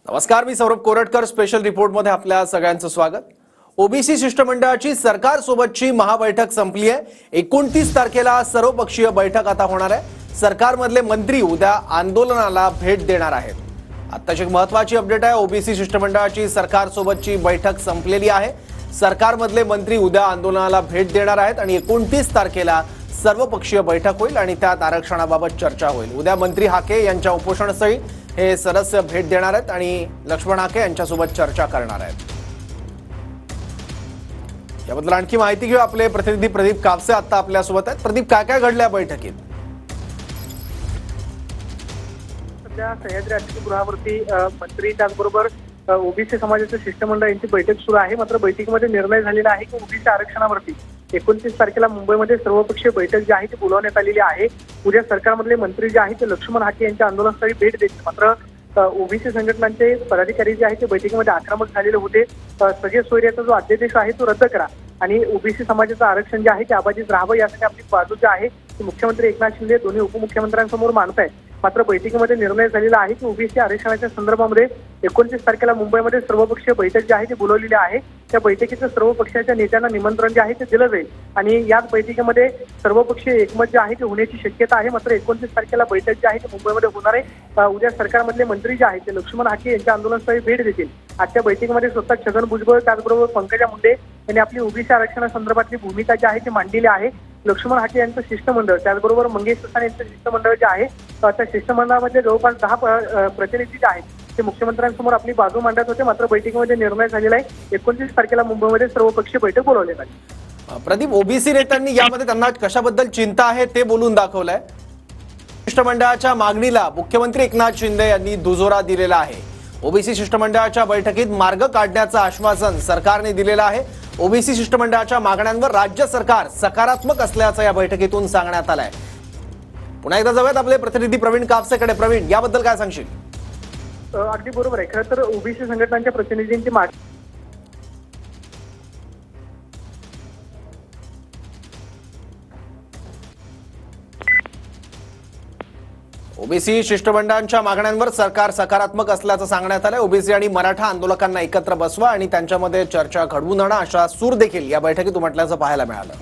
नमस्कार, मी सौरभ कोरटकर. स्पेशल रिपोर्टमध्ये आपल्या सगळ्यांचं स्वागत. ओबीसी शिष्टमंडळाची सरकारसोबतची महाबैठक संपली आहे. 29 तारखेला सर्वपक्षीय बैठक आता होणार आहे. सरकारमधले मंत्री उद्या आंदोलनाला भेट देणार आहेत. आत्ताची महत्त्वाची अपडेट आहे. ओबीसी शिष्टमंडळाची सरकारसोबतची बैठक संपलेली आहे. सरकारमधले मंत्री उद्या आंदोलनाला भेट देणार आहेत आणि 29 तारखेला सर्वपक्षीय बैठक होईल आणि त्यात आरक्षणाबाबत चर्चा होईल. उद्या मंत्री हाके यांच्या उपोषणस्थळी हे सदस्य भेट देणार आहेत आणि लक्ष्मण हाके यांच्यासोबत चर्चा करणार आहेत. याबद्दल आणखी माहिती घेऊ. आपले प्रतिनिधी प्रदीप कापसे आता आपल्यासोबत आहेत. प्रदीप, काय काय घडलं बैठकीत? सध्या सह्याद्री अतिथीगृहावरती मंत्री त्याचबरोबर ओबीसी समाजाचे शिष्टमंडळ यांची बैठक सुरू आहे. मात्र बैठकीमध्ये निर्णय झालेला आहे की ओबीसी आरक्षणावरती 29 तारखेला मुंबईमध्ये सर्वपक्षीय बैठक जी आहे ती बोलवण्यात आलेली आहे. उद्या सरकारमधले मंत्री जे आहेत ते लक्ष्मण हाके यांच्या आंदोलनस्थळी भेट देतील. मात्र ओबीसी संघटनांचे पदाधिकारी जे आहेत ते बैठकीमध्ये आक्रमक झालेले होते. सगळे सोयऱ्याचा जो अध्यादेश आहे तो रद्द करा आणि ओबीसी समाजाचं आरक्षण जे आहे ते अबाधित राहावं यासाठी आपली बाजू जी आहे ती मुख्यमंत्री एकनाथ शिंदे दोन्ही उपमुख्यमंत्र्यांसमोर मांडतायत. मात्र बैठकीमध्ये निर्णय झालेला आहे की ओबीसी आरक्षणाच्या संदर्भामध्ये 29 तारखेला मुंबईमध्ये सर्वपक्षीय बैठक जी आहे ती बोलवलेली आहे. त्या बैठकीचं सर्व पक्षाच्या नेत्यांना निमंत्रण जे आहे ते दिलं जाईल आणि याच बैठकीमध्ये सर्वपक्षीय एकमत जे आहे ते होण्याची शक्यता आहे. मात्र 29 तारखेला बैठक जी आहे ती मुंबईमध्ये होणार आहे. उद्या सरकारमधले मंत्री जे आहेत ते लक्ष्मण हाके यांच्या आंदोलनस्थळी भेट देतील. आजच्या बैठकीमध्ये स्वतः छगन भुजबळ त्याचबरोबर पंकजा मुंडे यांनी आपली ओबीसी आरक्षणासंदर्भातली भूमिका जी आहे ती मांडलेली आहे. लक्ष्मण हाके यांचं शिष्टमंडळ त्याचबरोबर मंगेश ससाणे यांचं शिष्टमंडळ जे आहे त्या शिष्टमंडळामध्ये जवळपास 10 प्रतिनिधी जे आहेत ते मुख्यमंत्र्यांसमोर आपली बाजू मांडत होते. मात्र बैठकीमध्ये निर्णय झालेला आहे 29 तारखेला मुंबईमध्ये सर्वपक्षीय बैठक बोलवली आहे. प्रदीप, ओबीसी नेत्यांनी यामध्ये त्यांना कशाबद्दल चिंता आहे ते बोलून दाखवलंय. शिष्टमंडळाच्या मागणीला मुख्यमंत्री एकनाथ शिंदे यांनी दुजोरा दिलेला आहे. ओबीसी शिष्टमंडळाच्या बैठकीत मार्ग काढण्याचं आश्वासन सरकारने दिलेलं आहे. ओबीसी शिष्टमंडळाच्या मागण्यांवर राज्य सरकार सकारात्मक असल्याचं या बैठकीतून सांगण्यात आलंय. पुन्हा एकदा जाऊयात आपले प्रतिनिधी प्रवीण कापसेकडे. प्रवीण, याबद्दल काय सांगशील? अगदी बरोबर आहे. खरं तर ओबीसी संघटनांच्या प्रतिनिधींची ओबीसी शिष्टमंडळांच्या मागण्यांवर सरकार सकारात्मक असल्याचं सांगण्यात आलंय. ओबीसी आणि मराठा आंदोलकांना एकत्र बसवा आणि त्यांच्यामध्ये चर्चा घडवून आणा अशा सूर देखील या बैठकीत उमटल्याचं पाहायला मिळालं.